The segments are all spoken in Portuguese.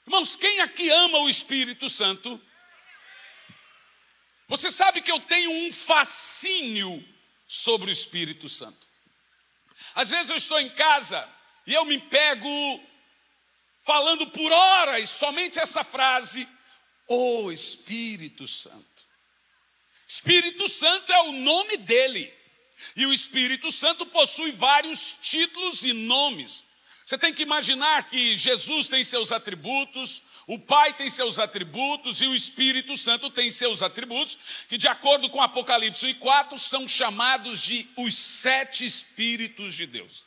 Irmãos, quem aqui ama o Espírito Santo? Você sabe que eu tenho um fascínio sobre o Espírito Santo. Às vezes eu estou em casa e eu me pego falando por horas somente essa frase: "Ô Espírito Santo". Espírito Santo é o nome dele. E o Espírito Santo possui vários títulos e nomes. Você tem que imaginar que Jesus tem seus atributos, o Pai tem seus atributos e o Espírito Santo tem seus atributos, que de acordo com Apocalipse 4 são chamados de os 7 Espíritos de Deus.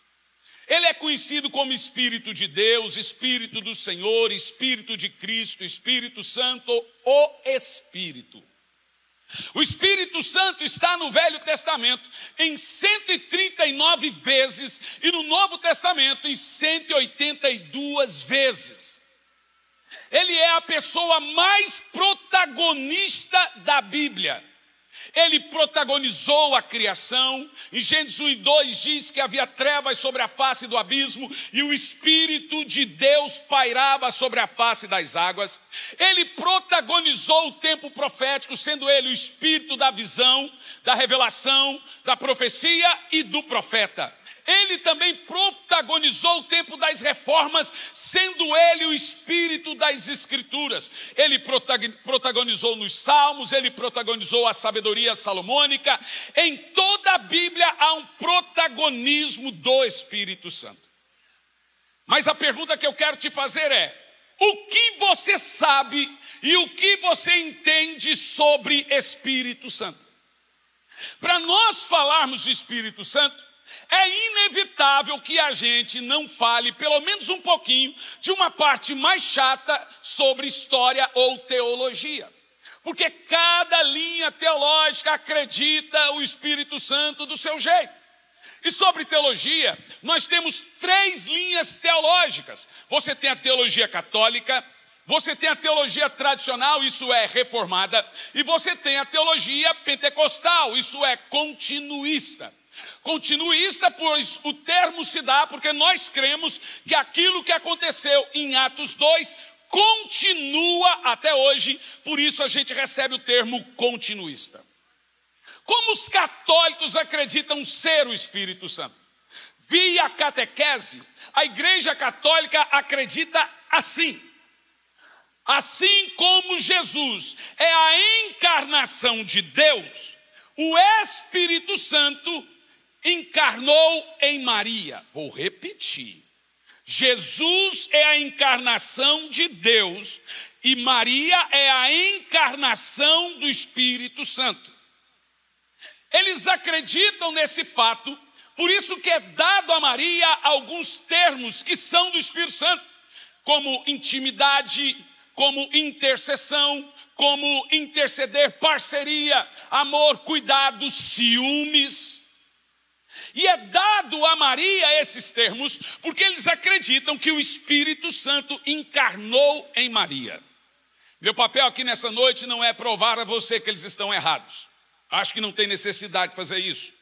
Ele é conhecido como Espírito de Deus, Espírito do Senhor, Espírito de Cristo, Espírito Santo, o Espírito. O Espírito Santo está no Velho Testamento em 139 vezes e no Novo Testamento em 182 vezes. Ele é a pessoa mais protagonista da Bíblia. Ele protagonizou a criação. Em Gênesis 1:2 diz que havia trevas sobre a face do abismo e o Espírito de Deus pairava sobre a face das águas. Ele protagonizou o tempo profético, sendo ele o Espírito da visão, da revelação, da profecia e do profeta. Ele também protagonizou o tempo das reformas, sendo ele o Espírito das Escrituras. Ele protagonizou nos Salmos, ele protagonizou a sabedoria salomônica. Em toda a Bíblia há um protagonismo do Espírito Santo. Mas a pergunta que eu quero te fazer é: o que você sabe e o que você entende sobre Espírito Santo? Para nós falarmos de Espírito Santo, é inevitável que a gente não fale, pelo menos um pouquinho, de uma parte mais chata sobre história ou teologia. Porque cada linha teológica acredita o Espírito Santo do seu jeito. E sobre teologia, nós temos 3 linhas teológicas. Você tem a teologia católica, você tem a teologia tradicional, isso é reformada, e você tem a teologia pentecostal, isso é continuista. Continuista, pois o termo se dá porque nós cremos que aquilo que aconteceu em Atos 2 continua até hoje, por isso a gente recebe o termo continuista. Como os católicos acreditam ser o Espírito Santo? Via catequese, a Igreja Católica acredita assim: assim como Jesus é a encarnação de Deus, o Espírito Santo encarnou em Maria. Vou repetir: Jesus é a encarnação de Deus e Maria é a encarnação do Espírito Santo. Eles acreditam nesse fato, por isso que é dado a Maria alguns termos que são do Espírito Santo, como intimidade, como intercessão, como interceder, parceria, amor, cuidado, ciúmes. E é dado a Maria esses termos porque eles acreditam que o Espírito Santo encarnou em Maria. Meu papel aqui nessa noite não é provar a você que eles estão errados. Acho que não tem necessidade de fazer isso.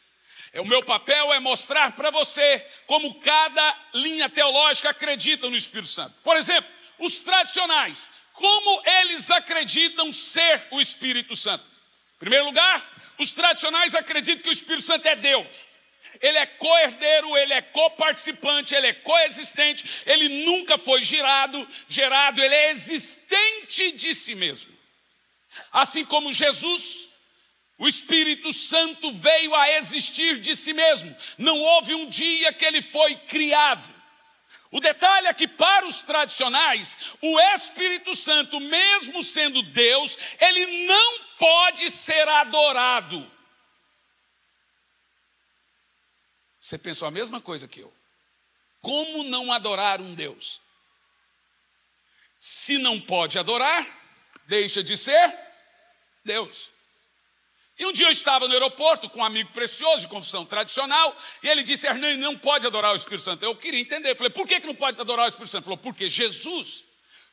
O meu papel é mostrar para você como cada linha teológica acredita no Espírito Santo. Por exemplo, os tradicionais, como eles acreditam ser o Espírito Santo? Em primeiro lugar, os tradicionais acreditam que o Espírito Santo é Deus. Ele é co-herdeiro, ele é coparticipante, ele é coexistente, ele nunca foi gerado, ele é existente de si mesmo. Assim como Jesus, o Espírito Santo veio a existir de si mesmo. Não houve um dia que ele foi criado. O detalhe é que para os tradicionais, o Espírito Santo, mesmo sendo Deus, ele não pode ser adorado. Você pensou a mesma coisa que eu. Como não adorar um Deus? Se não pode adorar, deixa de ser Deus. E um dia eu estava no aeroporto com um amigo precioso de confissão tradicional, e ele disse: Hernani, não pode adorar o Espírito Santo. Eu queria entender, eu falei: por que não pode adorar o Espírito Santo? Ele falou: porque Jesus,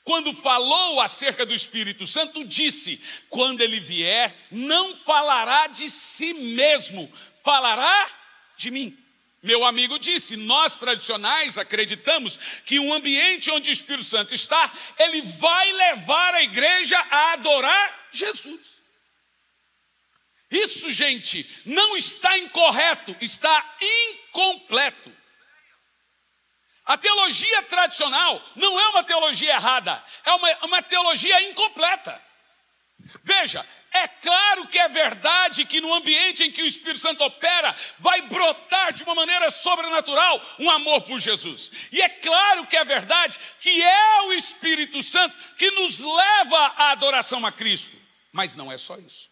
quando falou acerca do Espírito Santo, disse: quando ele vier, não falará de si mesmo, falará de mim. Meu amigo disse, nós tradicionais acreditamos que um ambiente onde o Espírito Santo está, ele vai levar a igreja a adorar Jesus. Isso, gente, não está incorreto, está incompleto. A teologia tradicional não é uma teologia errada, é uma teologia incompleta. Veja, é claro que é verdade que no ambiente em que o Espírito Santo opera, vai brotar de uma maneira sobrenatural um amor por Jesus. E é claro que é verdade que é o Espírito Santo que nos leva à adoração a Cristo. Mas não é só isso.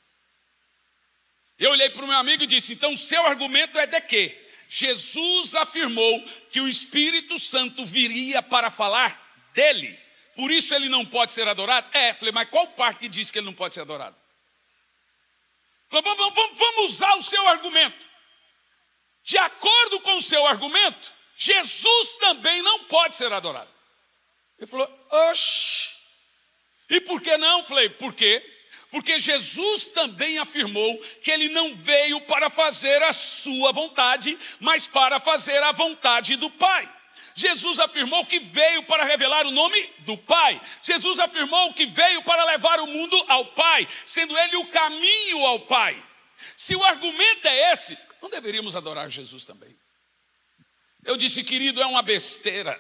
Eu olhei para o meu amigo e disse, então o seu argumento é de quê? Jesus afirmou que o Espírito Santo viria para falar dele. Por isso ele não pode ser adorado? Falei, mas qual parte que diz que ele não pode ser adorado? Falei, vamos usar o seu argumento. De acordo com o seu argumento, Jesus também não pode ser adorado. Ele falou, oxe. E por que não? Falei, por quê? Porque Jesus também afirmou que ele não veio para fazer a sua vontade, mas para fazer a vontade do Pai. Jesus afirmou que veio para revelar o nome do Pai. Jesus afirmou que veio para levar o mundo ao Pai, sendo ele o caminho ao Pai. Se o argumento é esse, não deveríamos adorar Jesus também? Eu disse, querido, é uma besteira.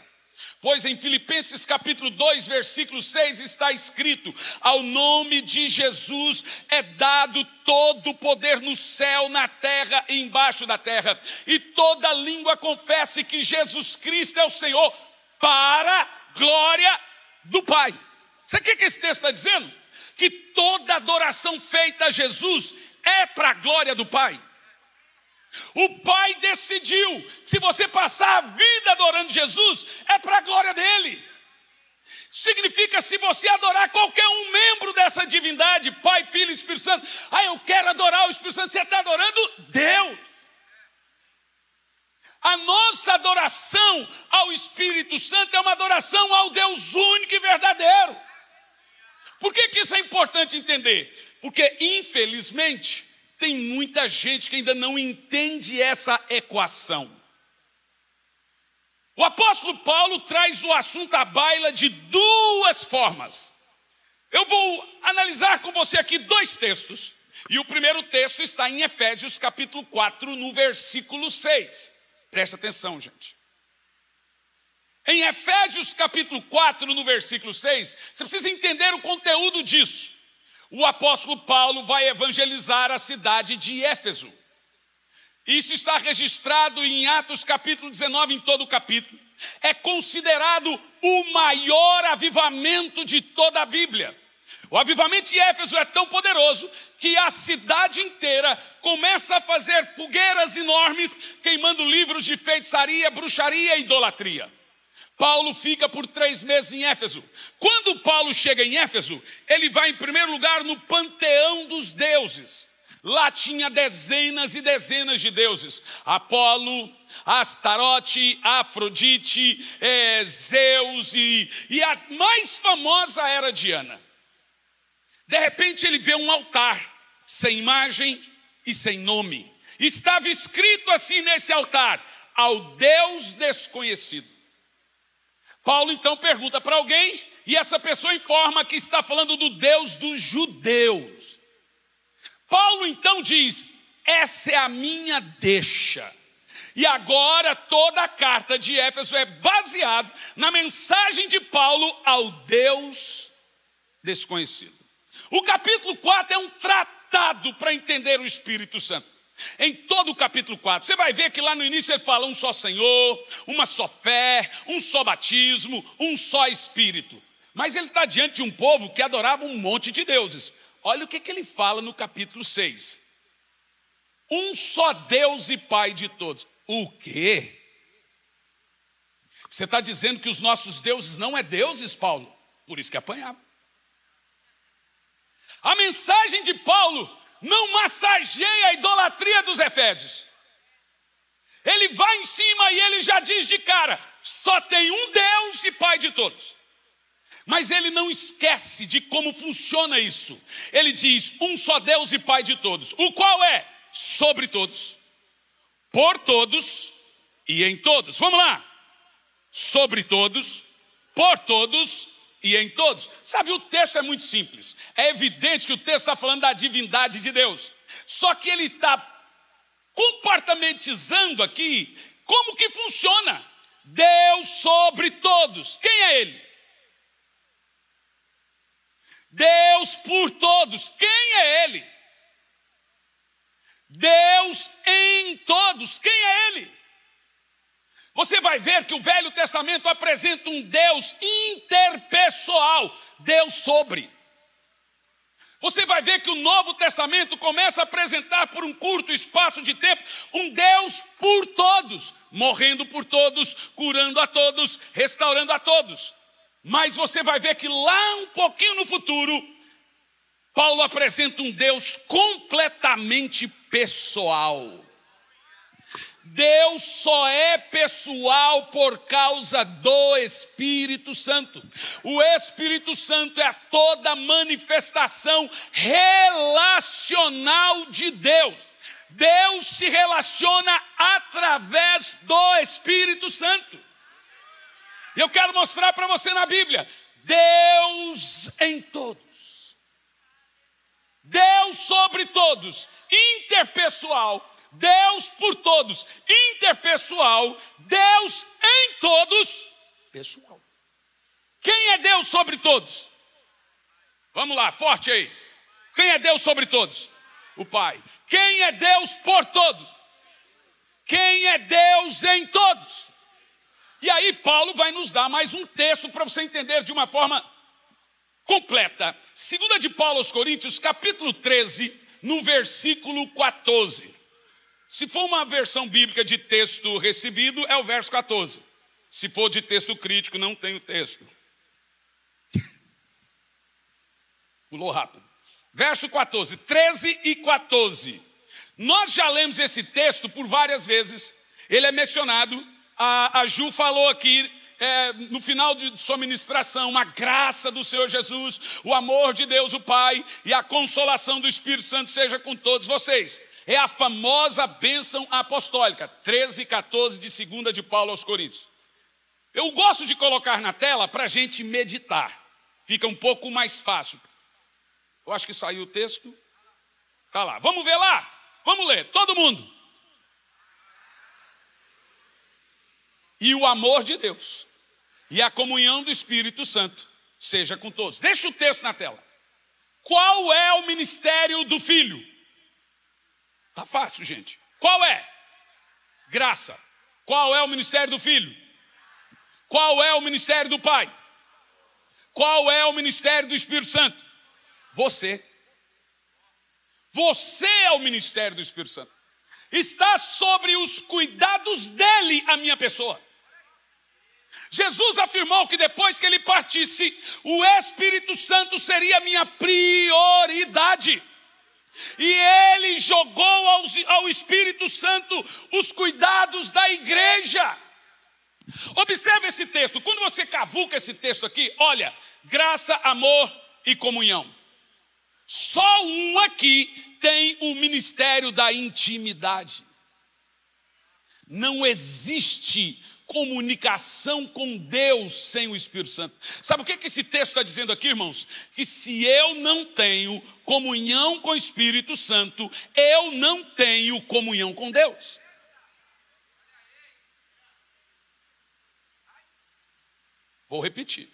Pois em Filipenses capítulo 2, versículo 6 está escrito, ao nome de Jesus é dado todo o poder no céu, na terra e embaixo da terra. E toda língua confesse que Jesus Cristo é o Senhor, para a glória do Pai. Sabe o que esse texto está dizendo? Que toda adoração feita a Jesus é para a glória do Pai. O Pai decidiu, se você passar a vida adorando Jesus, é para a glória dele. Significa, se você adorar qualquer um membro dessa divindade, Pai, Filho e Espírito Santo, eu quero adorar o Espírito Santo, você está adorando Deus. A nossa adoração ao Espírito Santo é uma adoração ao Deus único e verdadeiro. Por que isso é importante entender? Porque, infelizmente, tem muita gente que ainda não entende essa equação. O apóstolo Paulo traz o assunto à baila de duas formas. Eu vou analisar com você aqui dois textos. E o primeiro texto está em Efésios capítulo 4, no versículo 6. Presta atenção, gente. Em Efésios capítulo 4, no versículo 6, você precisa entender o conteúdo disso. O apóstolo Paulo vai evangelizar a cidade de Éfeso. Isso está registrado em Atos capítulo 19, em todo o capítulo. É considerado o maior avivamento de toda a Bíblia. O avivamento de Éfeso é tão poderoso que a cidade inteira começa a fazer fogueiras enormes, queimando livros de feitiçaria, bruxaria e idolatria. Paulo fica por 3 meses em Éfeso. Quando Paulo chega em Éfeso, ele vai em primeiro lugar no panteão dos deuses. Lá tinha dezenas e dezenas de deuses. Apolo, Astarote, Afrodite, Zeus e a mais famosa era Diana. De repente ele vê um altar sem imagem e sem nome. Estava escrito assim nesse altar, ao Deus desconhecido. Paulo então pergunta para alguém, e essa pessoa informa que está falando do Deus dos judeus. Paulo então diz, essa é a minha deixa. E agora toda a carta de Éfeso é baseada na mensagem de Paulo ao Deus desconhecido. O capítulo 4 é um tratado para entender o Espírito Santo. Em todo o capítulo 4, você vai ver que lá no início ele fala um só Senhor, uma só fé, um só batismo, um só Espírito. Mas ele está diante de um povo que adorava um monte de deuses. Olha o que ele fala no capítulo 6. Um só Deus e Pai de todos. O quê? Você está dizendo que os nossos deuses não é deuses, Paulo? Por isso que apanhava. A mensagem de Paulo não massageia a idolatria dos efésios. Ele vai em cima e ele já diz de cara, só tem um Deus e Pai de todos. Mas ele não esquece de como funciona isso. Ele diz, um só Deus e Pai de todos. O qual é? Sobre todos, por todos e em todos. Vamos lá. Sobre todos, por todos e em todos. Sabe, o texto é muito simples. É evidente que o texto está falando da divindade de Deus. Só que ele está compartimentizando aqui como que funciona. Deus sobre todos. Quem é Ele? Deus por todos. Quem é Ele? Deus em todos. Quem é Ele? Você vai ver que o Velho Testamento apresenta um Deus interpessoal, Deus sobre. Você vai ver que o Novo Testamento começa a apresentar por um curto espaço de tempo um Deus por todos, morrendo por todos, curando a todos, restaurando a todos. Mas você vai ver que lá um pouquinho no futuro, Paulo apresenta um Deus completamente pessoal. Deus só é pessoal por causa do Espírito Santo. O Espírito Santo é toda manifestação relacional de Deus. Deus se relaciona através do Espírito Santo. E eu quero mostrar para você na Bíblia, Deus em todos. Deus sobre todos, interpessoal. Deus por todos, interpessoal. Deus em todos, pessoal. Quem é Deus sobre todos? Vamos lá, forte aí. Quem é Deus sobre todos? O Pai. Quem é Deus por todos? Quem é Deus em todos? E aí Paulo vai nos dar mais um texto para você entender de uma forma completa. Segunda de Paulo aos Coríntios, capítulo 13, no versículo 14. Se for uma versão bíblica de texto recebido, é o verso 14. Se for de texto crítico, não tem o texto. Pulou rápido. Verso 14, 13 e 14. Nós já lemos esse texto por várias vezes. Ele é mencionado. A Ju falou aqui, no final de sua ministração, a graça do Senhor Jesus, o amor de Deus o Pai e a consolação do Espírito Santo seja com todos vocês. É a famosa bênção apostólica, 13 e 14 de 2 de Paulo aos Coríntios. Eu gosto de colocar na tela para a gente meditar. Fica um pouco mais fácil. Eu acho que saiu o texto. Está lá. Vamos ver lá? Vamos ler, todo mundo. E o amor de Deus e a comunhão do Espírito Santo seja com todos. Deixa o texto na tela. Qual é o ministério do Filho? Tá fácil, gente. Qual é? Graça. Qual é o ministério do Filho? Qual é o ministério do Pai? Qual é o ministério do Espírito Santo? Você. Você é o ministério do Espírito Santo. Está sobre os cuidados dele a minha pessoa. Jesus afirmou que depois que ele partisse, o Espírito Santo seria a minha prioridade. E ele jogou ao Espírito Santo os cuidados da igreja. Observe esse texto. Quando você cavuca esse texto aqui, olha, graça, amor e comunhão. Só um aqui tem o ministério da intimidade. Não existe comunicação com Deus sem o Espírito Santo. Sabe o que esse texto está dizendo aqui, irmãos? Que se eu não tenho comunhão com o Espírito Santo, eu não tenho comunhão com Deus. Vou repetir.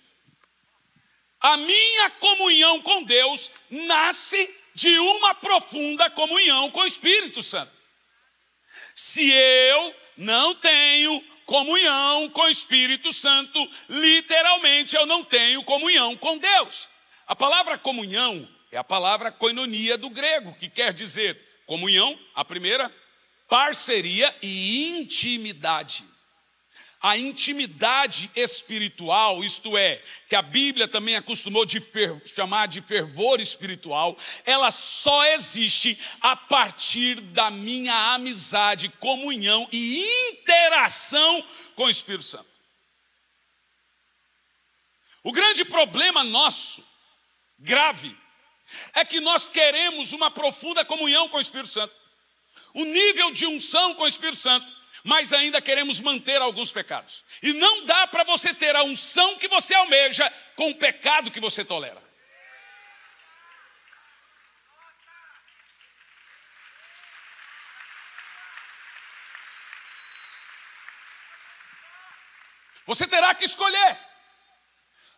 A minha comunhão com Deus nasce de uma profunda comunhão com o Espírito Santo. Se eu não tenho comunhão com o Espírito Santo, literalmente eu não tenho comunhão com Deus. A palavra comunhão é a palavra koinonia do grego, que quer dizer comunhão, a primeira, parceria e intimidade. A intimidade espiritual, isto é, que a Bíblia também acostumou de chamar de fervor espiritual, ela só existe a partir da minha amizade, comunhão e interação com o Espírito Santo. O grande problema nosso, grave, é que nós queremos uma profunda comunhão com o Espírito Santo, um nível de unção com o Espírito Santo, mas ainda queremos manter alguns pecados. E não dá para você ter a unção que você almeja com o pecado que você tolera. Você terá que escolher.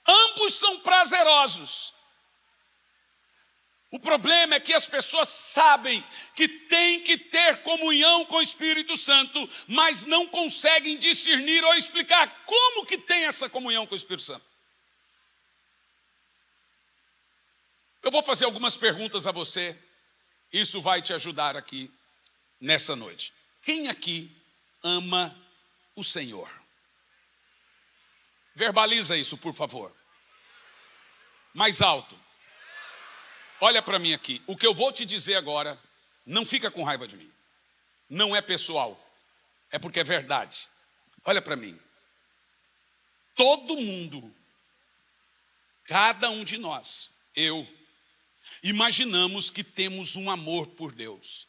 Ambos são prazerosos. O problema é que as pessoas sabem que tem que ter comunhão com o Espírito Santo, mas não conseguem discernir ou explicar como que tem essa comunhão com o Espírito Santo. Eu vou fazer algumas perguntas a você. Isso vai te ajudar aqui nessa noite. Quem aqui ama o Senhor? Verbaliza isso, por favor. Mais alto. Olha para mim aqui. O que eu vou te dizer agora, não fica com raiva de mim. Não é pessoal. É porque é verdade. Olha para mim. Todo mundo, cada um de nós, eu, imaginamos que temos um amor por Deus.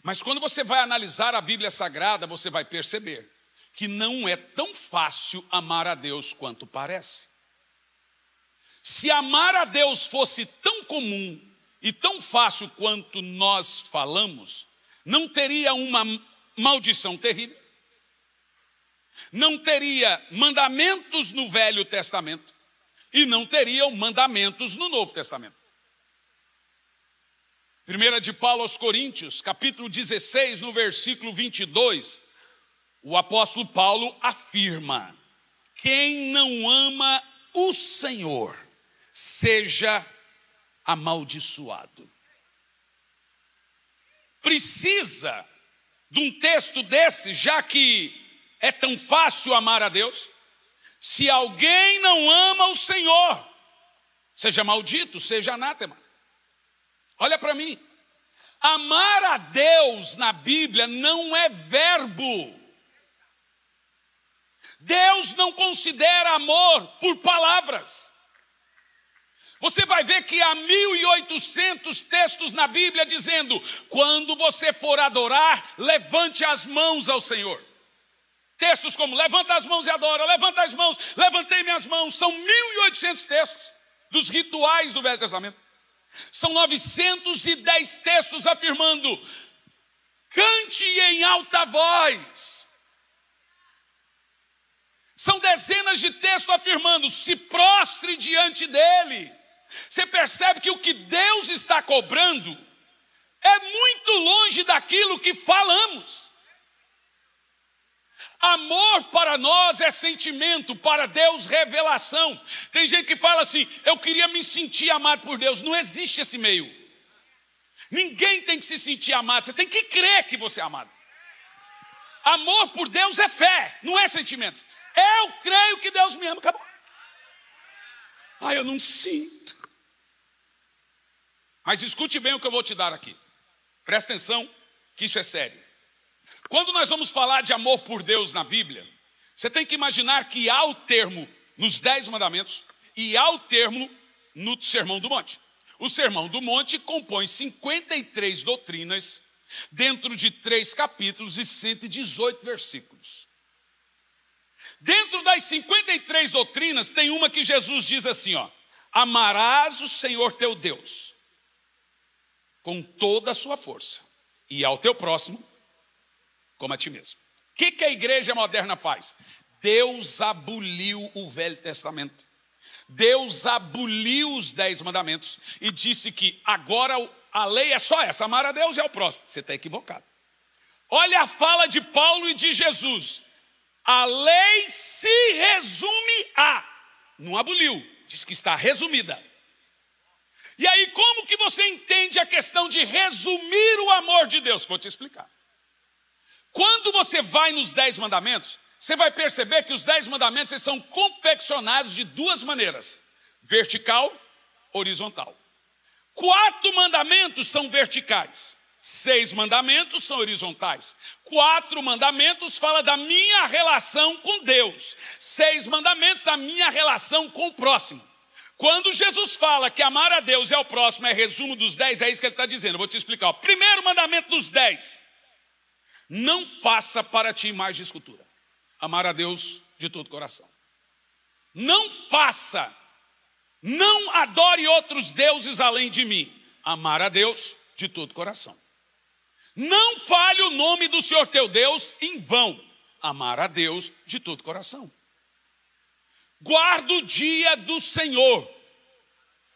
Mas quando você vai analisar a Bíblia Sagrada, você vai perceber que não é tão fácil amar a Deus quanto parece. Se amar a Deus fosse tão comum e tão fácil quanto nós falamos, não teria uma maldição terrível, não teria mandamentos no Velho Testamento e não teriam mandamentos no Novo Testamento. 1 de Paulo aos Coríntios, capítulo 16, no versículo 22, o apóstolo Paulo afirma: quem não ama o Senhor, seja amaldiçoado. Precisa de um texto desse, já que é tão fácil amar a Deus? Se alguém não ama o Senhor, seja maldito, seja anátema. Olha para mim. Amar a Deus na Bíblia não é verbo. Deus não considera amor por palavras. Você vai ver que há 1800 textos na Bíblia dizendo: quando você for adorar, levante as mãos ao Senhor. Textos como: levanta as mãos e adora, levanta as mãos, levantei minhas mãos. São 1800 textos dos rituais do Velho Testamento. São 910 textos afirmando: cante em alta voz. São dezenas de textos afirmando: se prostre diante dele. Você percebe que o que Deus está cobrando é muito longe daquilo que falamos. Amor para nós é sentimento, para Deus revelação. Tem gente que fala assim: eu queria me sentir amado por Deus. Não existe esse meio. Ninguém tem que se sentir amado, você tem que crer que você é amado. Amor por Deus é fé, não é sentimentos. Eu creio que Deus me ama, acabou. Eu não sinto. Mas escute bem o que eu vou te dar aqui. Presta atenção que isso é sério. Quando nós vamos falar de amor por Deus na Bíblia, você tem que imaginar que há o termo nos 10 mandamentos e há o termo no Sermão do Monte. O Sermão do Monte compõe 53 doutrinas dentro de 3 capítulos e 118 versículos. Dentro das 53 doutrinas tem uma que Jesus diz assim, amarás o Senhor teu Deus com toda a sua força e ao teu próximo como a ti mesmo. O que a igreja moderna faz? Deus aboliu o Velho Testamento. Deus aboliu os 10 mandamentos e disse que agora a lei é só essa, amar a Deus e ao próximo. Você está equivocado. Olha a fala de Paulo e de Jesus. A lei se resume a, não aboliu, diz que está resumida. E aí como que você entende a questão de resumir o amor de Deus? Vou te explicar. Quando você vai nos 10 mandamentos, você vai perceber que os 10 mandamentos eles são confeccionados de 2 maneiras: vertical, horizontal. 4 mandamentos são verticais, 6 mandamentos são horizontais. 4 mandamentos falam da minha relação com Deus, 6 mandamentos da minha relação com o próximo. Quando Jesus fala que amar a Deus e ao próximo é resumo dos 10, é isso que ele está dizendo. Eu vou te explicar. O primeiro mandamento dos 10 Não faça para ti imagem de escultura. Amar a Deus de todo o coração. Não faça, não adore outros deuses além de mim. Amar a Deus de todo o coração. Não fale o nome do Senhor teu Deus em vão. Amar a Deus de todo o coração. Guarda o dia do Senhor.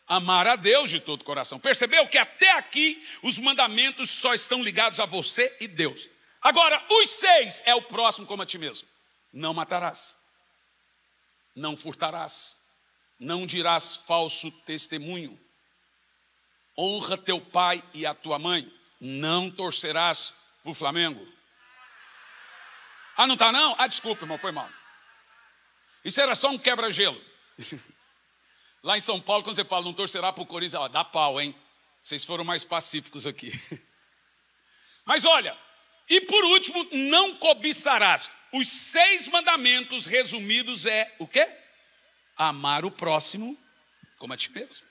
Amar a Deus de todo o coração. Percebeu que até aqui os mandamentos só estão ligados a você e Deus. Agora, os 6 é o próximo como a ti mesmo. Não matarás. Não furtarás. Não dirás falso testemunho. Honra teu pai e a tua mãe. Não torcerás pro Flamengo. Ah, não tá não? Ah, desculpa, irmão, foi mal. Isso era só um quebra-gelo. Lá em São Paulo, quando você fala não torcerá pro Corinthians, dá pau, hein? Vocês foram mais pacíficos aqui. Mas olha, e por último, não cobiçarás. Os 6 mandamentos resumidos é o quê? Amar o próximo como a ti mesmo.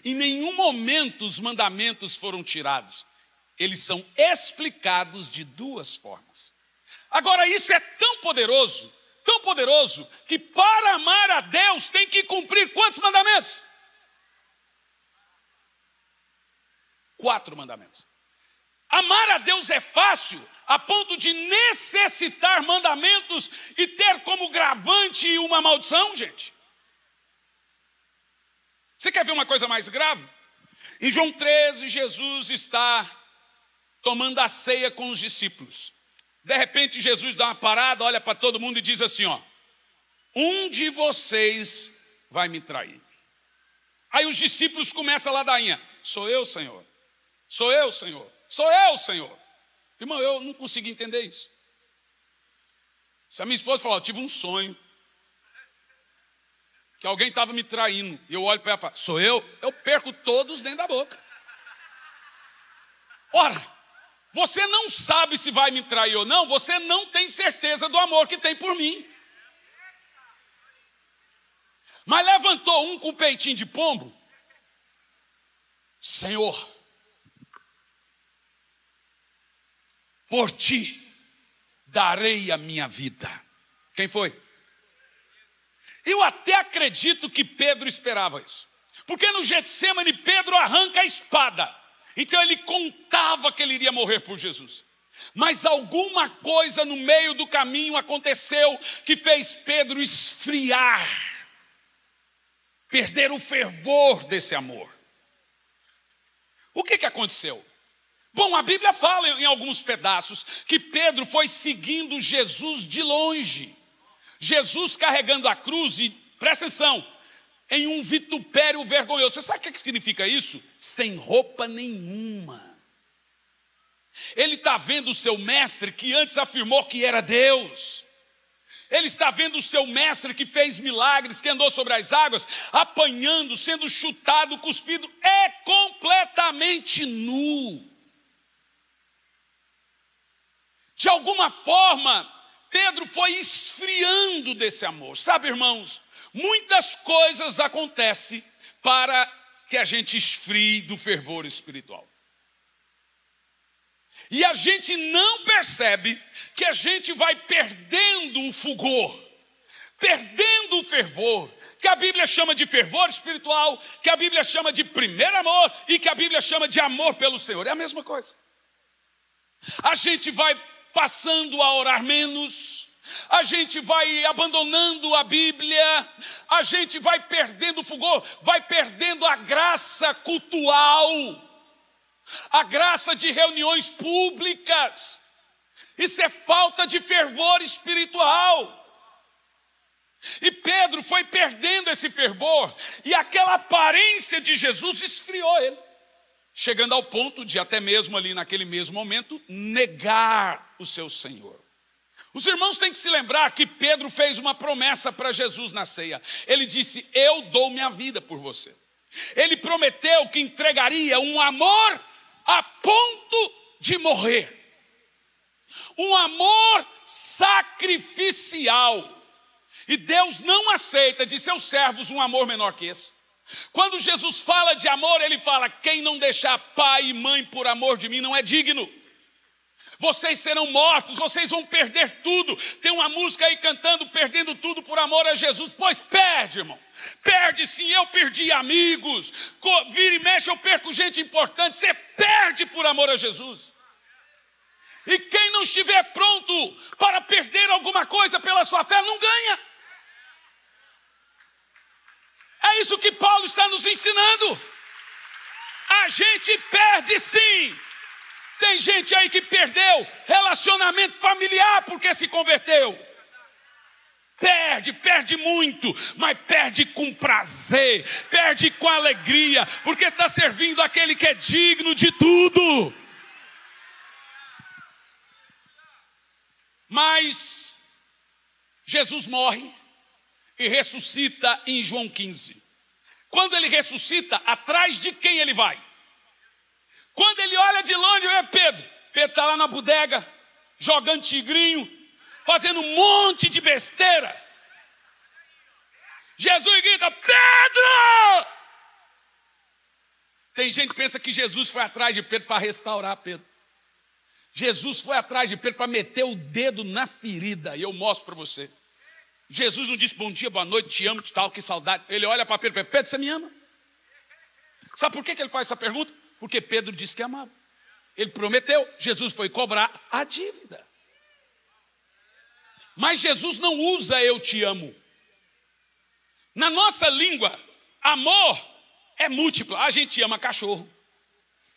Em nenhum momento os mandamentos foram tirados. Eles são explicados de 2 formas. Agora, isso é tão poderoso, que para amar a Deus tem que cumprir quantos mandamentos? 4 mandamentos. Amar a Deus é fácil, a ponto de necessitar mandamentos e ter como gravante uma maldição, gente? Você quer ver uma coisa mais grave? Em João 13, Jesus está tomando a ceia com os discípulos. De repente, Jesus dá uma parada, olha para todo mundo e diz assim, ó: um de vocês vai me trair. Aí os discípulos começam a ladainha: sou eu, Senhor. Sou eu, Senhor. Sou eu, Senhor. Irmão, eu não consigo entender isso. Se a minha esposa falar, eu tive um sonho que alguém estava me traindo, e eu olho para ela e falo, sou eu perco todos dentro da boca. Ora, você não sabe se vai me trair ou não, você não tem certeza do amor que tem por mim. Mas levantou um com o peitinho de pombo. Senhor, por ti darei a minha vida. Quem foi? Eu até acredito que Pedro esperava isso. Porque no Getsemane Pedro arranca a espada. Então ele contava que ele iria morrer por Jesus. Mas alguma coisa no meio do caminho aconteceu que fez Pedro esfriar, perder o fervor desse amor. O que aconteceu? Bom, a Bíblia fala em alguns pedaços que Pedro foi seguindo Jesus de longe. Jesus carregando a cruz e, presta atenção, em um vitupério vergonhoso. Você sabe o que significa isso? Sem roupa nenhuma. Ele está vendo o seu mestre que antes afirmou que era Deus. Ele está vendo o seu mestre que fez milagres, que andou sobre as águas, apanhando, sendo chutado, cuspido, é completamente nu. De alguma forma, Pedro foi esfriando desse amor. Sabe, irmãos, muitas coisas acontecem para que a gente esfrie do fervor espiritual. E a gente não percebe que a gente vai perdendo o fulgor, perdendo o fervor, que a Bíblia chama de fervor espiritual, que a Bíblia chama de primeiro amor e que a Bíblia chama de amor pelo Senhor. É a mesma coisa. A gente vai passando a orar menos, a gente vai abandonando a Bíblia, a gente vai perdendo o fulgor, vai perdendo a graça cultual, a graça de reuniões públicas. Isso é falta de fervor espiritual. E Pedro foi perdendo esse fervor, e aquela aparência de Jesus esfriou ele, chegando ao ponto de até mesmo ali naquele mesmo momento negar o seu Senhor. Os irmãos têm que se lembrar que Pedro fez uma promessa para Jesus na ceia. Ele disse, eu dou minha vida por você. Ele prometeu que entregaria um amor a ponto de morrer. Um amor sacrificial. E Deus não aceita de seus servos um amor menor que esse. Quando Jesus fala de amor, ele fala, quem não deixar pai e mãe por amor de mim não é digno. vocês serão mortos, vocês vão perder tudo. Tem uma música aí cantando, perdendo tudo por amor a Jesus. Pois perde, irmão. Perde sim, eu perdi amigos. Vira e mexe, eu perco gente importante. Você perde por amor a Jesus. E quem não estiver pronto para perder alguma coisa pela sua fé, não ganha. É isso que Paulo está nos ensinando. A gente perde sim. Tem gente aí que perdeu relacionamento familiar porque se converteu. Perde muito, mas perde com prazer, perde com alegria, porque está servindo aquele que é digno de tudo. Mas Jesus morre e ressuscita em João 15. Quando ele ressuscita, atrás de quem ele vai? Quando ele olha de longe, é Pedro. Pedro está lá na bodega, jogando tigrinho, fazendo um monte de besteira. Jesus grita: Pedro! Tem gente que pensa que Jesus foi atrás de Pedro para restaurar Pedro. Jesus foi atrás de Pedro para meter o dedo na ferida. E eu mostro para você. Jesus não disse bom dia, boa noite, te amo, tal, que saudade. Ele olha para Pedro e Pedro, você me ama? Sabe por que ele faz essa pergunta? Porque Pedro disse que amava. Ele prometeu, Jesus foi cobrar a dívida. Mas Jesus não usa eu te amo. Na nossa língua, amor é múltiplo. A gente ama cachorro,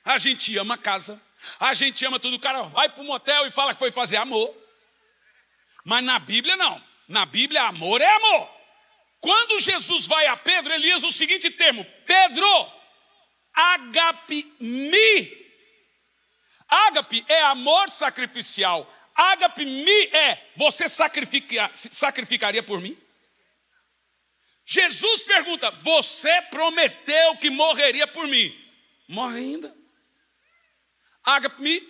a gente ama casa, a gente ama tudo. O cara vai para o motel e fala que foi fazer amor. Mas na Bíblia não. Na Bíblia amor é amor. Quando Jesus vai a Pedro, ele usa o seguinte termo: Pedro, agape-me. Ágape é amor sacrificial. Ágape-me é: você sacrificaria por mim? Jesus pergunta: você prometeu que morreria por mim. Morre ainda. Ágape-me.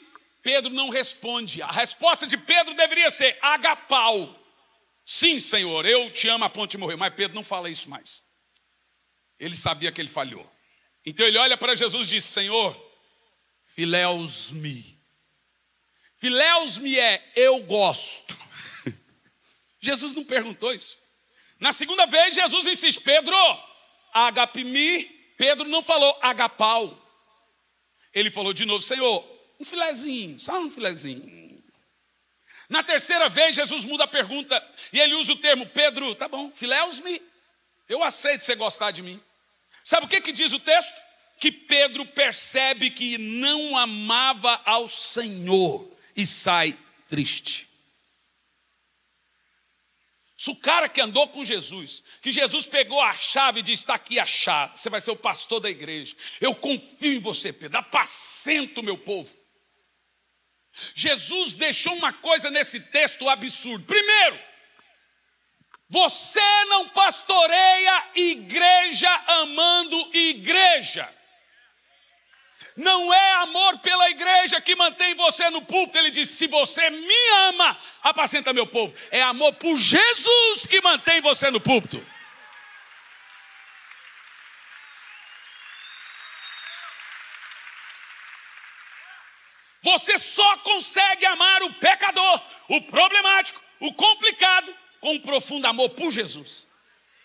Pedro não responde. A resposta de Pedro deveria ser agapau. Sim, Senhor, eu te amo a ponto de morrer. Mas Pedro não fala isso mais. Ele sabia que ele falhou. Então ele olha para Jesus e diz: Senhor, fileus-me. Fileus-me é eu gosto. Jesus não perguntou isso. Na segunda vez, Jesus insiste: Pedro, agape-me. Pedro não falou agapau. Ele falou de novo: Senhor, um filezinho, só um filezinho. Na terceira vez, Jesus muda a pergunta e ele usa o termo: Pedro, tá bom, fileus-me. Eu aceito você gostar de mim. Sabe o que diz o texto? Que Pedro percebe que não amava ao Senhor e sai triste. Se o cara que andou com Jesus, que Jesus pegou a chave e disse: está aqui a chave, você vai ser o pastor da igreja, eu confio em você, Pedro, apacenta o meu povo. Jesus deixou uma coisa nesse texto absurdo. Primeiro, você não pastoreia igreja amando igreja. Não é amor pela igreja que mantém você no púlpito. Ele disse: se você me ama, apacenta meu povo. É amor por Jesus que mantém você no púlpito. Você só consegue amar o pecador, o problemático, o complicado, com um profundo amor por Jesus.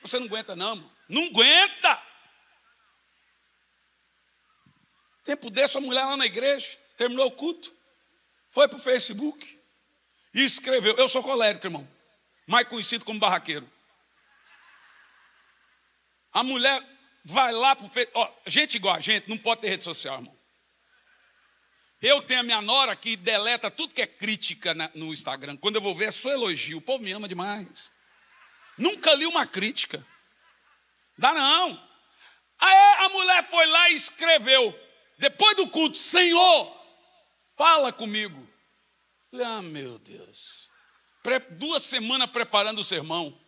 Você não aguenta não, irmão. Não aguenta. Tempo desse, a mulher lá na igreja, terminou o culto, foi para o Facebook e escreveu: eu sou colérico, irmão, mais conhecido como barraqueiro. A mulher vai lá para o Facebook. Gente igual a gente não pode ter rede social, irmão. Eu tenho a minha nora que deleta tudo que é crítica no Instagram. Quando eu vou ver, é só elogio. O povo me ama demais. Nunca li uma crítica. Dá não. Aí a mulher foi lá e escreveu, depois do culto: Senhor, fala comigo. Falei: ah, meu Deus. 2 semanas preparando o sermão,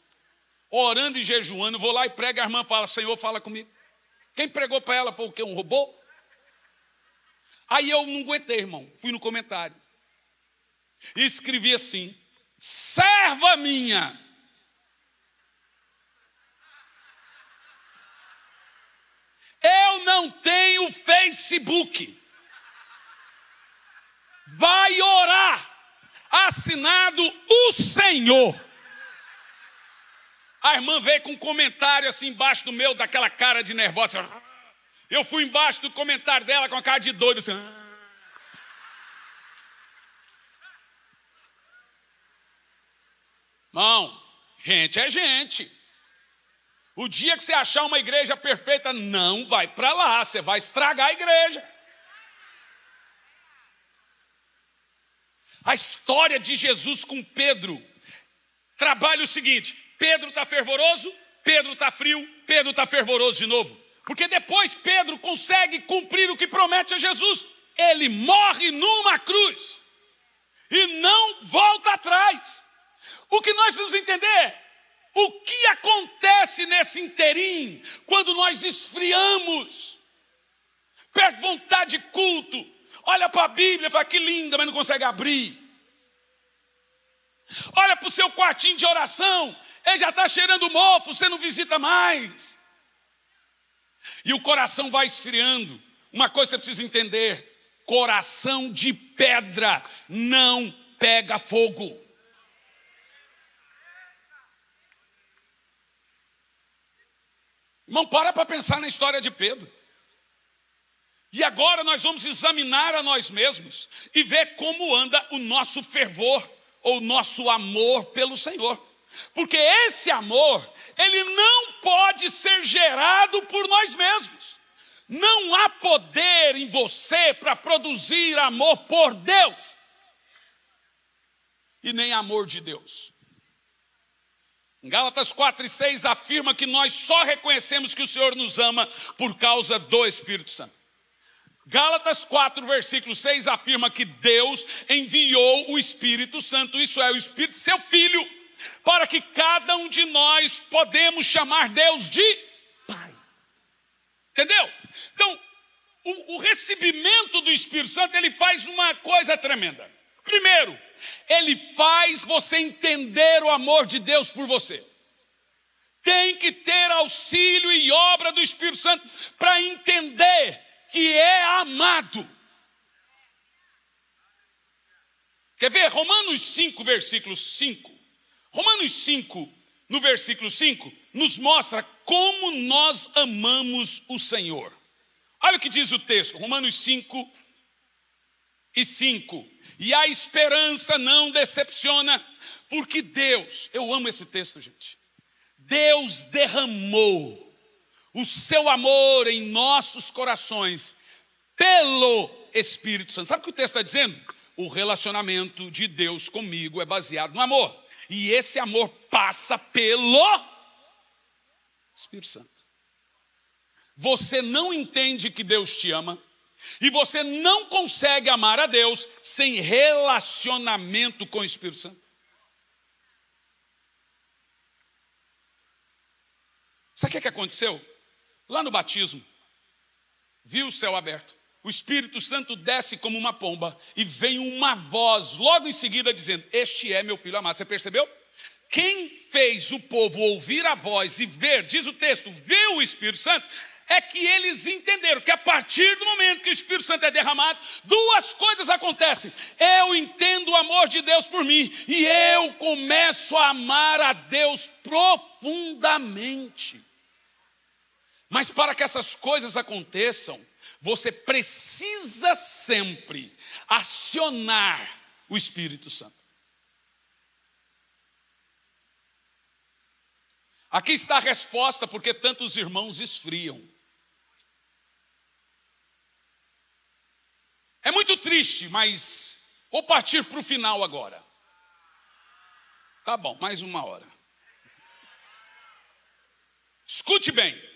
orando e jejuando, vou lá e prego, a irmã fala: Senhor, fala comigo. Quem pregou para ela foi o quê? Um robô? Aí eu não aguentei, irmão. Fui no comentário e escrevi assim: serva minha, eu não tenho Facebook. vai orar. Assinado o Senhor. A irmã veio com um comentário assim embaixo do meu, daquela cara de nervosa. Eu fui embaixo do comentário dela com a cara de doido assim. Não, gente é gente. O dia que você achar uma igreja perfeita, não vai para lá, você vai estragar a igreja. A história de Jesus com Pedro trabalha o seguinte: Pedro está fervoroso, Pedro está frio, Pedro está fervoroso de novo. Porque depois Pedro consegue cumprir o que promete a Jesus. Ele morre numa cruz e não volta atrás. O que nós vamos entender? O que acontece nesse interim quando nós esfriamos? Perde vontade de culto. Olha para a Bíblia e fala que linda, mas não consegue abrir. Olha para o seu quartinho de oração, ele já está cheirando mofo, você não visita mais. E o coração vai esfriando. Uma coisa você precisa entender: coração de pedra não pega fogo. Irmão, para pensar na história de Pedro. E agora nós vamos examinar a nós mesmos e ver como anda o nosso fervor ou o nosso amor pelo Senhor. Porque esse amor, ele não pode ser gerado por nós mesmos. Não há poder em você para produzir amor por Deus. E nem amor de Deus. Em Gálatas 4:6 afirma que nós só reconhecemos que o Senhor nos ama por causa do Espírito Santo. Gálatas 4, versículo 6 afirma que Deus enviou o Espírito Santo, isso é, o Espírito, seu Filho, para que cada um de nós podemos chamar Deus de Pai. Entendeu? Então, o recebimento do Espírito Santo, ele faz uma coisa tremenda. Primeiro, ele faz você entender o amor de Deus por você. Tem que ter auxílio e obra do Espírito Santo para entender que é amado. Quer ver? Romanos 5, versículo 5. Romanos 5, no versículo 5, nos mostra como nós amamos o Senhor. Olha o que diz o texto, Romanos 5 e 5. E a esperança não decepciona, porque Deus, eu amo esse texto, gente. Deus derramou o seu amor em nossos corações pelo Espírito Santo. Sabe o que o texto está dizendo? O relacionamento de Deus comigo é baseado no amor. E esse amor passa pelo Espírito Santo. Você não entende que Deus te ama e você não consegue amar a Deus sem relacionamento com o Espírito Santo. Sabe o que aconteceu? Lá no batismo, viu o céu aberto, o Espírito Santo desce como uma pomba e vem uma voz logo em seguida dizendo: este é meu filho amado. Você percebeu? Quem fez o povo ouvir a voz e ver, diz o texto, ver o Espírito Santo, é que eles entenderam que a partir do momento que o Espírito Santo é derramado, duas coisas acontecem. Eu entendo o amor de Deus por mim e eu começo a amar a Deus profundamente. Mas para que essas coisas aconteçam, você precisa sempre acionar o Espírito Santo. Aqui está a resposta porque tantos irmãos esfriam. É muito triste, mas vou partir para o final agora. Tá bom, mais uma hora. Escute bem.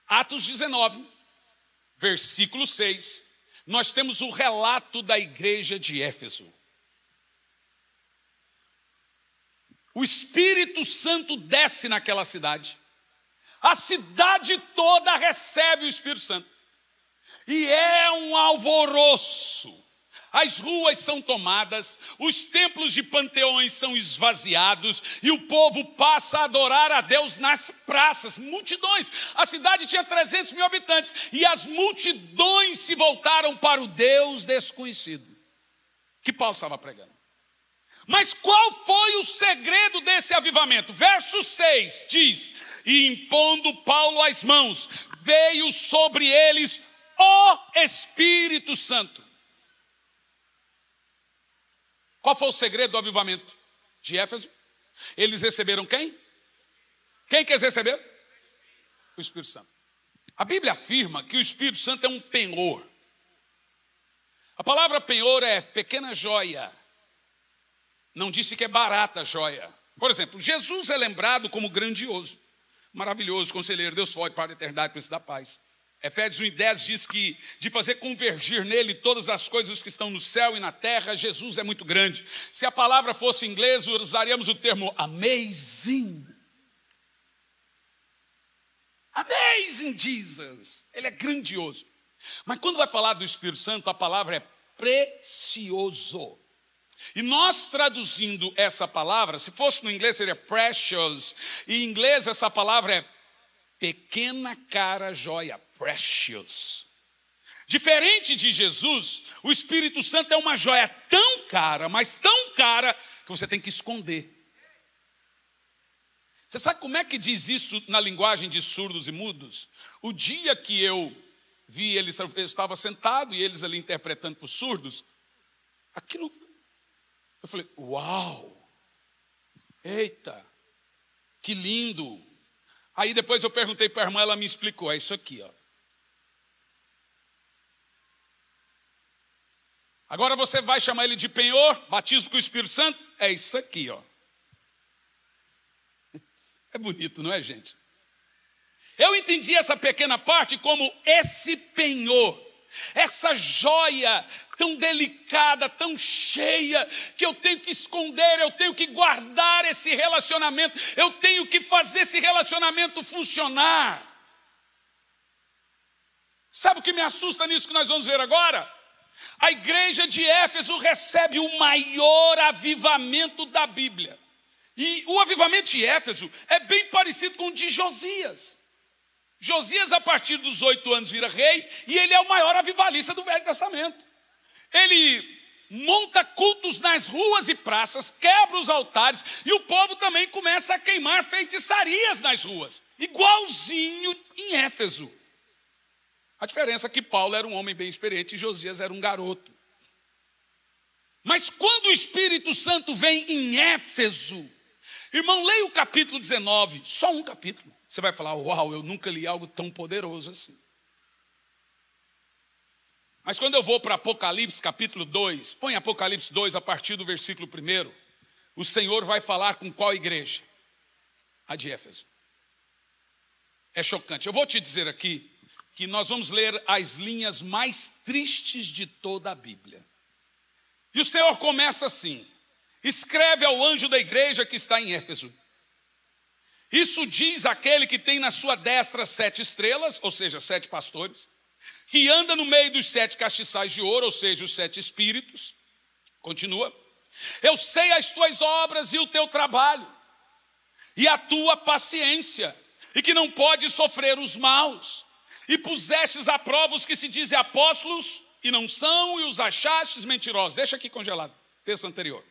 Atos 19, versículo 6, nós temos o relato da igreja de Éfeso. O Espírito Santo desce naquela cidade. A cidade toda recebe o Espírito Santo. E é um alvoroço. as ruas são tomadas, os templos de panteões são esvaziados e o povo passa a adorar a Deus nas praças, multidões. A cidade tinha 300 mil habitantes e as multidões se voltaram para o Deus desconhecido que Paulo estava pregando. Mas qual foi o segredo desse avivamento? Verso 6 diz: e impondo Paulo as mãos, veio sobre eles o Espírito Santo. Qual foi o segredo do avivamento de Éfeso? Eles receberam quem? Quem que eles receberam? O Espírito Santo. A Bíblia afirma que o Espírito Santo é um penhor. A palavra penhor é pequena joia. Não disse que é barata joia. Por exemplo, Jesus é lembrado como grandioso, maravilhoso, conselheiro, Deus forte para a eternidade, príncipe da paz. Efésios 1:10 diz que de fazer convergir nele todas as coisas que estão no céu e na terra, Jesus é muito grande. Se a palavra fosse em inglês, usaríamos o termo amazing. Amazing Jesus. Ele é grandioso. Mas quando vai falar do Espírito Santo, a palavra é precioso. E nós traduzindo essa palavra, se fosse no inglês seria precious, e em inglês essa palavra é pequena cara joia, precious. Diferente de Jesus, o Espírito Santo é uma joia tão cara, mas tão cara, que você tem que esconder. Você sabe como é que diz isso na linguagem de surdos e mudos? O dia que eu vi eles, eu estava sentado e eles ali interpretando para os surdos, aquilo, eu falei, uau, eita, que lindo. Aí depois eu perguntei para a irmã, ela me explicou, é isso aqui, ó. Agora você vai chamar ele de penhor, batismo com o Espírito Santo, é isso aqui, ó. É bonito, não é, gente? Eu entendi essa pequena parte como esse penhor, essa joia tão delicada, tão cheia, que eu tenho que esconder, eu tenho que guardar esse relacionamento, eu tenho que fazer esse relacionamento funcionar. Sabe o que me assusta nisso que nós vamos ver agora? A igreja de Éfeso recebe o maior avivamento da Bíblia. E o avivamento de Éfeso é bem parecido com o de Josias. Josias, a partir dos 8 anos, vira rei, e ele é o maior avivalista do Velho Testamento. Ele monta cultos nas ruas e praças, quebra os altares, e o povo também começa a queimar feitiçarias nas ruas, igualzinho em Éfeso. A diferença é que Paulo era um homem bem experiente e Josias era um garoto. Mas quando o Espírito Santo vem em Éfeso, irmão, leia o capítulo 19, só um capítulo. Você vai falar, uau, eu nunca li algo tão poderoso assim. Mas quando eu vou para Apocalipse capítulo 2, põe Apocalipse 2 a partir do versículo 1, o Senhor vai falar com qual igreja? A de Éfeso. É chocante. Eu vou te dizer aqui que nós vamos ler as linhas mais tristes de toda a Bíblia. E o Senhor começa assim: escreve ao anjo da igreja que está em Éfeso. Isso diz aquele que tem na sua destra 7 estrelas, ou seja, 7 pastores, que anda no meio dos 7 castiçais de ouro, ou seja, os 7 espíritos. Continua. Eu sei as tuas obras e o teu trabalho, e a tua paciência, e que não pode sofrer os maus. E pusestes à prova os que se dizem apóstolos e não são, e os achastes mentirosos. Deixa aqui congelado, texto anterior.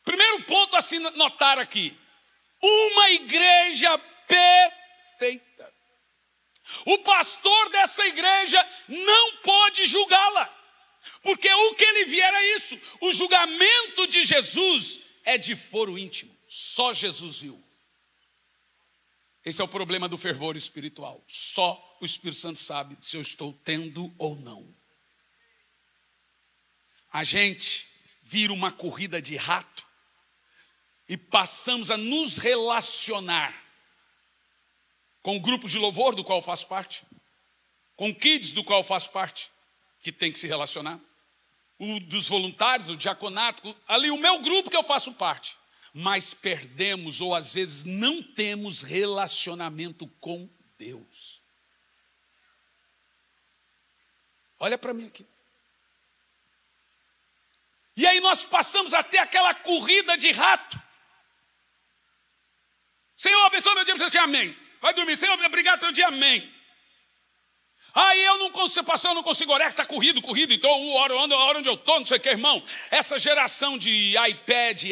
Primeiro ponto a se notar aqui: uma igreja perfeita. O pastor dessa igreja não pode julgá-la, porque o que ele vier é isso. O julgamento de Jesus é de foro íntimo, só Jesus viu. Esse é o problema do fervor espiritual. Só o Espírito Santo sabe se eu estou tendo ou não. A gente vira uma corrida de rato e passamos a nos relacionar com o grupo de louvor do qual eu faço parte, com o Kids do qual eu faço parte, que tem que se relacionar, o dos voluntários, o diaconato, ali o meu grupo que eu faço parte. Mas perdemos ou às vezes não temos relacionamento com Deus. Olha para mim aqui. E aí nós passamos até aquela corrida de rato. Senhor, abençoa meu dia, você diz amém. Vai dormir, Senhor, obrigado pelo dia, amém. Aí eu não consigo, pastor, eu não consigo orar, está corrido, então eu oro onde eu estou, não sei o que, irmão. Essa geração de iPad,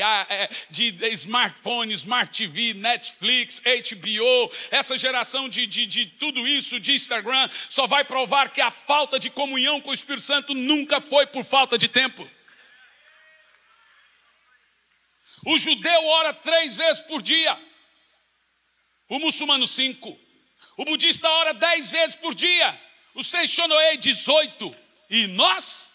de smartphone, Smart TV, Netflix, HBO, essa geração de tudo isso, de Instagram, só vai provar que a falta de comunhão com o Espírito Santo nunca foi por falta de tempo. O judeu ora 3 vezes por dia, o muçulmano 5, o budista ora 10 vezes por dia, o Seishonoe 18, e nós,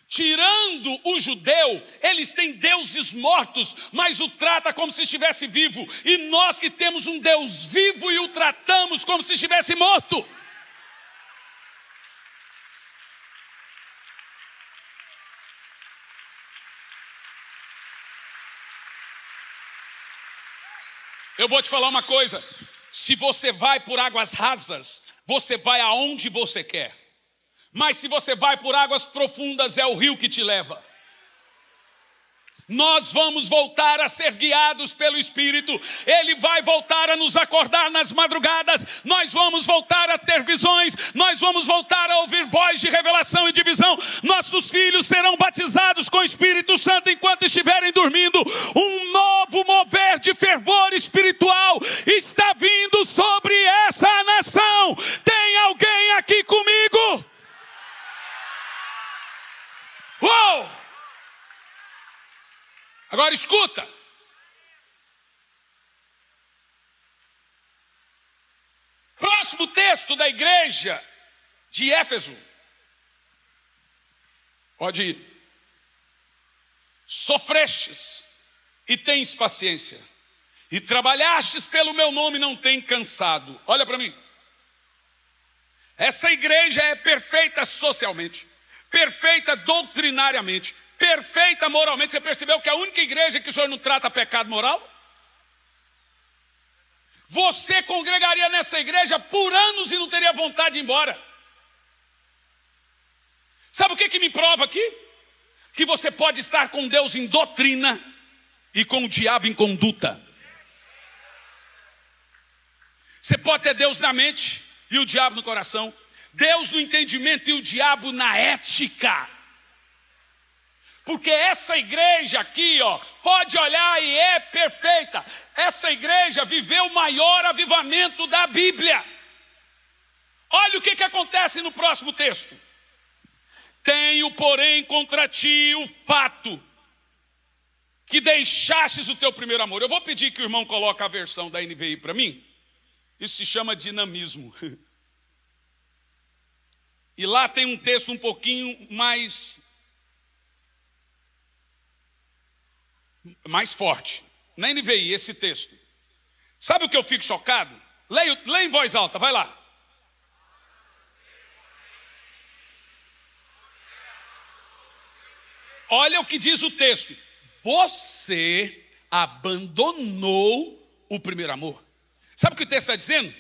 tirando o judeu, eles têm deuses mortos, mas o trata como se estivesse vivo, e nós que temos um Deus vivo e o tratamos como se estivesse morto. Eu vou te falar uma coisa, se você vai por águas rasas, você vai aonde você quer. Mas se você vai por águas profundas, é o rio que te leva. Nós vamos voltar a ser guiados pelo Espírito. Ele vai voltar a nos acordar nas madrugadas. Nós vamos voltar a ter visões. Nós vamos voltar a ouvir voz de revelação e de visão. Nossos filhos serão batizados com o Espírito Santo enquanto estiverem dormindo. Um novo mover de fervor espiritual está vindo sobre essa nação. Tem alguém aqui comigo? Uou! Agora escuta. Próximo texto da igreja de Éfeso. Pode ir. Sofrestes e tens paciência, e trabalhastes pelo meu nome e não tem cansado. Olha para mim. Essa igreja é perfeita socialmente, perfeita doutrinariamente, perfeita moralmente. Você percebeu que é a única igreja que o Senhor não trata pecado moral? Você congregaria nessa igreja por anos e não teria vontade de ir embora. Sabe o que me prova aqui? Que você pode estar com Deus em doutrina e com o diabo em conduta. Você pode ter Deus na mente e o diabo no coração, Deus no entendimento e o diabo na ética. Porque essa igreja aqui, pode olhar e é perfeita. Essa igreja viveu o maior avivamento da Bíblia. Olha o que acontece no próximo texto. Tenho, porém, contra ti o fato que deixastes o teu primeiro amor. Eu vou pedir que o irmão coloque a versão da NVI para mim. Isso se chama dinamismo. E lá tem um texto um pouquinho mais forte. Na NVI, esse texto. Sabe o que eu fico chocado? Leia em voz alta, vai lá. Olha o que diz o texto. Você abandonou o primeiro amor. Sabe o que o texto está dizendo?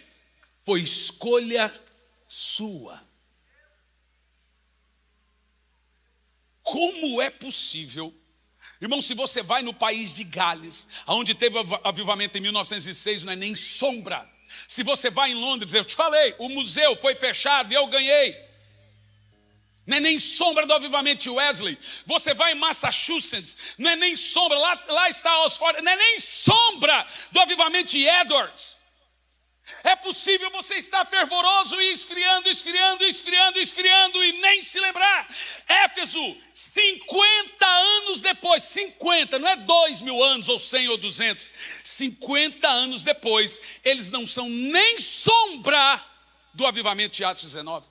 Foi escolha sua. Como é possível? Irmão, se você vai no país de Gales, onde teve avivamento em 1906, não é nem sombra. Se você vai em Londres, eu te falei, o museu foi fechado e eu ganhei. Não é nem sombra do avivamento de Wesley. Você vai em Massachusetts, não é nem sombra, lá está Oxford, não é nem sombra do avivamento de Edwards. É possível você estar fervoroso e esfriando e nem se lembrar. Éfeso, 50 anos depois, 50, não é 2.000 anos ou 100 ou 200, 50 anos depois, eles não são nem sombra do avivamento de Atos 19.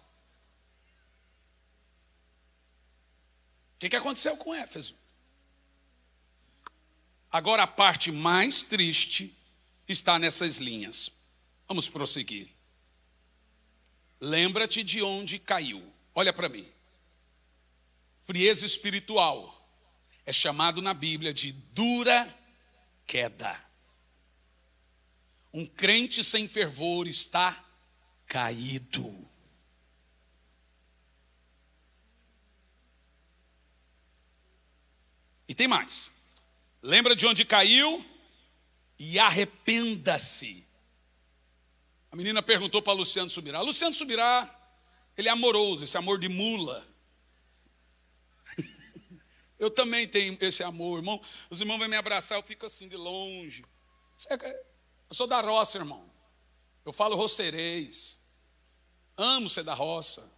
O que aconteceu com Éfeso? Agora a parte mais triste está nessas linhas. Vamos prosseguir. Lembra-te de onde caiu. Olha para mim. Frieza espiritual é chamado na Bíblia de dura queda. Um crente sem fervor está caído. E tem mais. Lembra de onde caiu e arrependa-se. A menina perguntou para Luciano Subirá. Luciano Subirá, ele é amoroso, esse amor de mula. Eu também tenho esse amor, irmão. Os irmãos vêm me abraçar, eu fico assim de longe. Eu sou da roça, irmão. Eu falo roceirês. Amo ser da roça.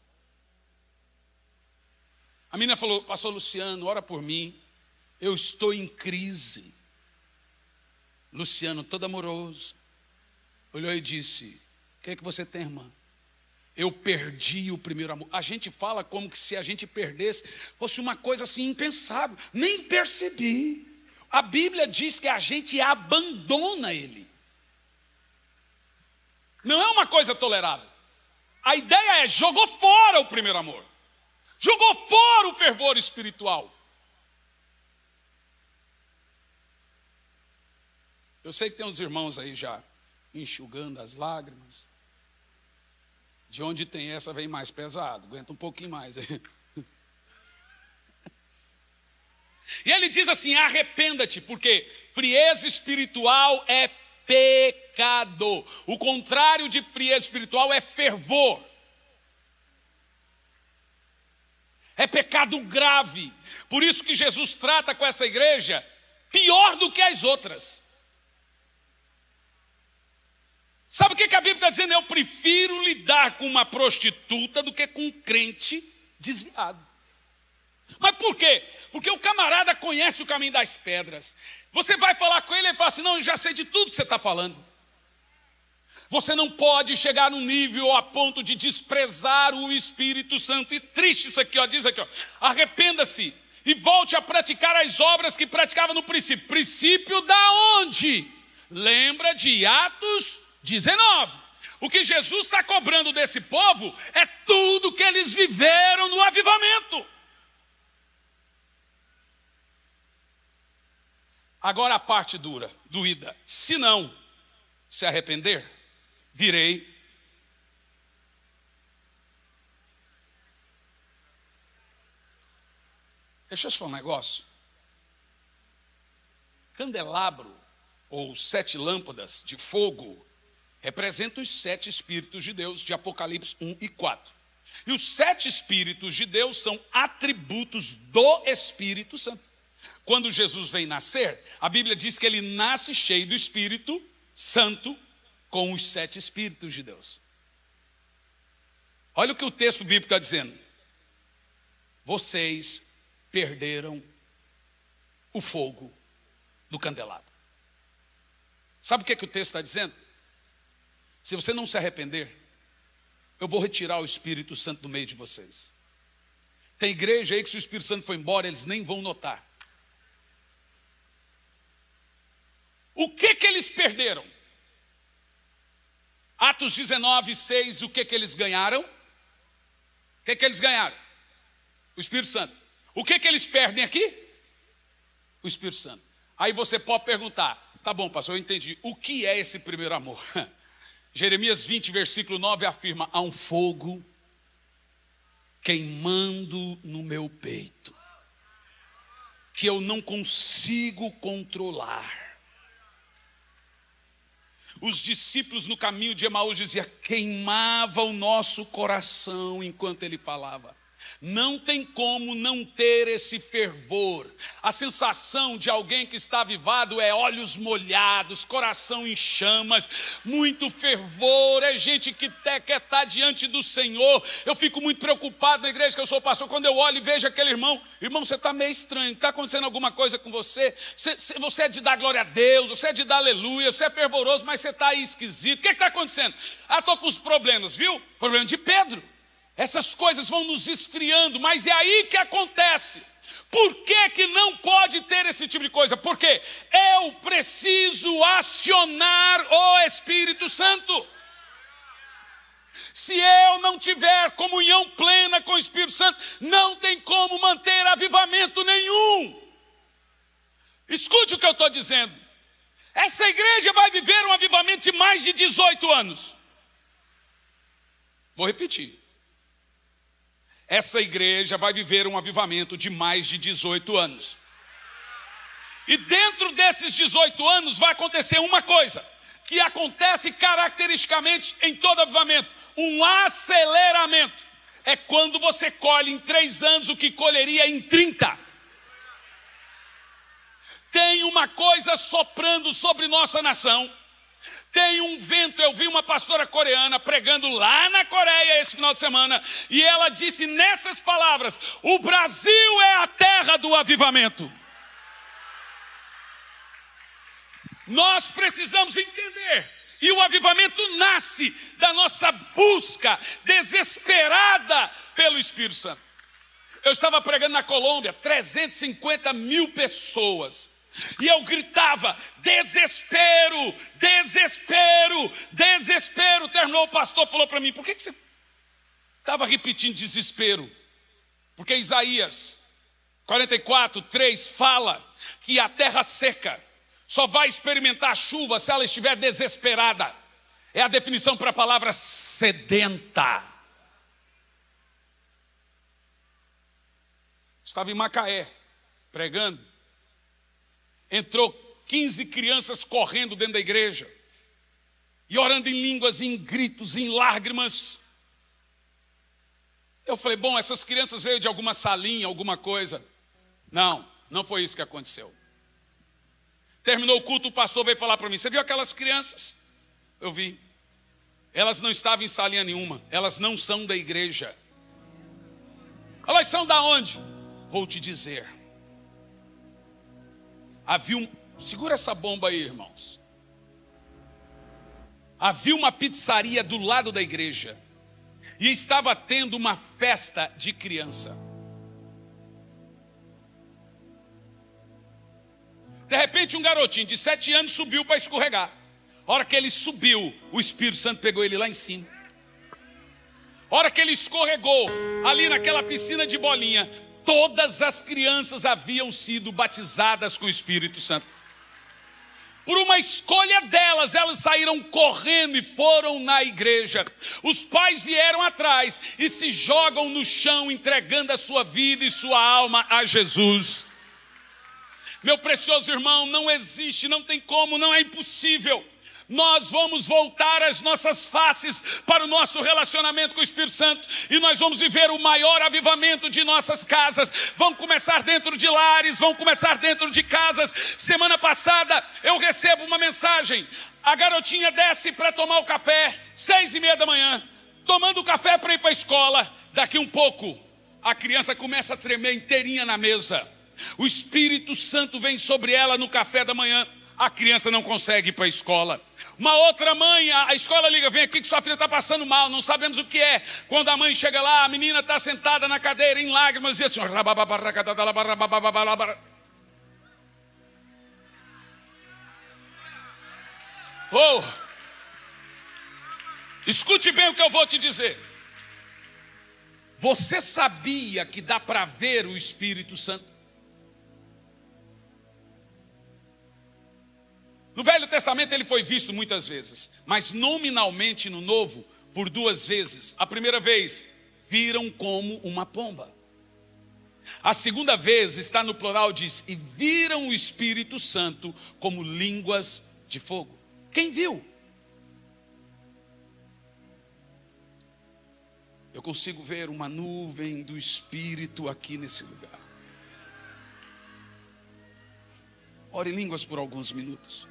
A menina falou, pastor Luciano, ora por mim. Eu estou em crise. Luciano, todo amoroso, olhou e disse, o que é que você tem, irmã? Eu perdi o primeiro amor. A gente fala como que se a gente perdesse, fosse uma coisa assim impensável. Nem percebi. A Bíblia diz que a gente abandona ele. Não é uma coisa tolerável. A ideia é, jogou fora o primeiro amor. Jogou fora o fervor espiritual. Eu sei que tem uns irmãos aí já enxugando as lágrimas. De onde tem essa vem mais pesado. Aguenta um pouquinho mais. E ele diz assim, arrependa-te, porque frieza espiritual é pecado. O contrário de frieza espiritual é fervor. É pecado grave. Por isso que Jesus trata com essa igreja pior do que as outras. Sabe o que a Bíblia está dizendo? Eu prefiro lidar com uma prostituta do que com um crente desviado. Mas por quê? Porque o camarada conhece o caminho das pedras. Você vai falar com ele e fala assim, não, eu já sei de tudo que você está falando. Você não pode chegar num nível a ponto de desprezar o Espírito Santo. E triste isso aqui, ó, diz aqui, ó, arrependa-se e volte a praticar as obras que praticava no princípio. Princípio da onde? Lembra de Atos 19. O que Jesus está cobrando desse povo é tudo que eles viveram no avivamento. Agora a parte doída. Se não se arrepender, virei. Deixa eu te falar um negócio. Candelabro, ou 7 lâmpadas de fogo, representa os 7 Espíritos de Deus, de Apocalipse 1 e 4. E os 7 Espíritos de Deus são atributos do Espírito Santo. Quando Jesus vem nascer, a Bíblia diz que ele nasce cheio do Espírito Santo com os 7 Espíritos de Deus. Olha o que o texto bíblico está dizendo. Vocês perderam o fogo do candelabro. Sabe o que o texto está dizendo? Se você não se arrepender, eu vou retirar o Espírito Santo do meio de vocês. Tem igreja aí que se o Espírito Santo for embora, eles nem vão notar. O que eles perderam? Atos 19, 6, o que eles ganharam? O que eles ganharam? O Espírito Santo. O que eles perdem aqui? O Espírito Santo. Aí você pode perguntar, tá bom, pastor, eu entendi. O que é esse primeiro amor? Jeremias 20, versículo 9 afirma, há um fogo queimando no meu peito, que eu não consigo controlar. Os discípulos no caminho de Emaús diziam, queimava o nosso coração enquanto ele falava. Não tem como não ter esse fervor. A sensação de alguém que está avivado é olhos molhados, coração em chamas, muito fervor, é gente que quer estar diante do Senhor. Eu fico muito preocupado na igreja que eu sou pastor, quando eu olho e vejo aquele irmão, você está meio estranho, está acontecendo alguma coisa com você? Você é de dar glória a Deus, você é de dar aleluia, você é fervoroso, mas você está aí esquisito. O que está acontecendo? Estou com os problemas, viu? Problema de Pedro. Essas coisas vão nos esfriando, mas é aí que acontece. Por que não pode ter esse tipo de coisa? Porque eu preciso acionar o Espírito Santo. Se eu não tiver comunhão plena com o Espírito Santo, não tem como manter avivamento nenhum. Escute o que eu estou dizendo. Essa igreja vai viver um avivamento de mais de 18 anos. Vou repetir. Essa igreja vai viver um avivamento de mais de 18 anos. E dentro desses 18 anos vai acontecer uma coisa, que acontece caracteristicamente em todo avivamento: um aceleramento. É quando você colhe em 3 anos o que colheria em 30. Tem uma coisa soprando sobre nossa nação. Tem um vento. Eu vi uma pastora coreana pregando lá na Coreia esse final de semana, e ela disse nessas palavras: o Brasil é a terra do avivamento. Nós precisamos entender, e o avivamento nasce da nossa busca desesperada pelo Espírito Santo. Eu estava pregando na Colômbia, 350 mil pessoas, e eu gritava: desespero, desespero, desespero. Terminou, o pastor falou para mim: por que você estava repetindo desespero? Porque Isaías 44:3 fala que a terra seca só vai experimentar chuva se ela estiver desesperada. É a definição para a palavra sedenta. Estava em Macaé, pregando. Entrou 15 crianças correndo dentro da igreja, e orando em línguas, em gritos, em lágrimas. Eu falei: bom, essas crianças veio de alguma salinha, alguma coisa. Não, não foi isso que aconteceu. Terminou o culto, o pastor veio falar para mim: você viu aquelas crianças? Eu vi. Elas não estavam em salinha nenhuma. Elas não são da igreja. Elas são da onde? Vou te dizer. Havia segura essa bomba aí, irmãos. Havia uma pizzaria do lado da igreja, e estava tendo uma festa de criança. De repente, um garotinho de 7 anos subiu para escorregar. A hora que ele subiu, o Espírito Santo pegou ele lá em cima. A hora que ele escorregou, ali naquela piscina de bolinha, todas as crianças haviam sido batizadas com o Espírito Santo. Por uma escolha delas, elas saíram correndo e foram na igreja. Os pais vieram atrás e se jogam no chão, entregando a sua vida e sua alma a Jesus. Meu precioso irmão, não existe, não tem como, não é impossível. Nós vamos voltar as nossas faces para o nosso relacionamento com o Espírito Santo, e nós vamos viver o maior avivamento de nossas casas. Vão começar dentro de lares, vão começar dentro de casas. Semana passada eu recebo uma mensagem: a garotinha desce para tomar o café, 6:30 da manhã, tomando o café para ir para a escola. Daqui um pouco, a criança começa a tremer inteirinha na mesa. O Espírito Santo vem sobre ela no café da manhã. A criança não consegue ir para a escola. Uma outra mãe, a escola liga: vem aqui que sua filha está passando mal, não sabemos o que é. Quando a mãe chega lá, a menina está sentada na cadeira em lágrimas e assim: oh, escute bem o que eu vou te dizer. Você sabia que dá para ver o Espírito Santo? No Velho Testamento ele foi visto muitas vezes, mas nominalmente no Novo, por 2 vezes. A primeira vez, viram como uma pomba. A segunda vez está no plural, diz: e viram o Espírito Santo como línguas de fogo. Quem viu? Eu consigo ver uma nuvem do Espírito aqui nesse lugar. Ore em línguas por alguns minutos.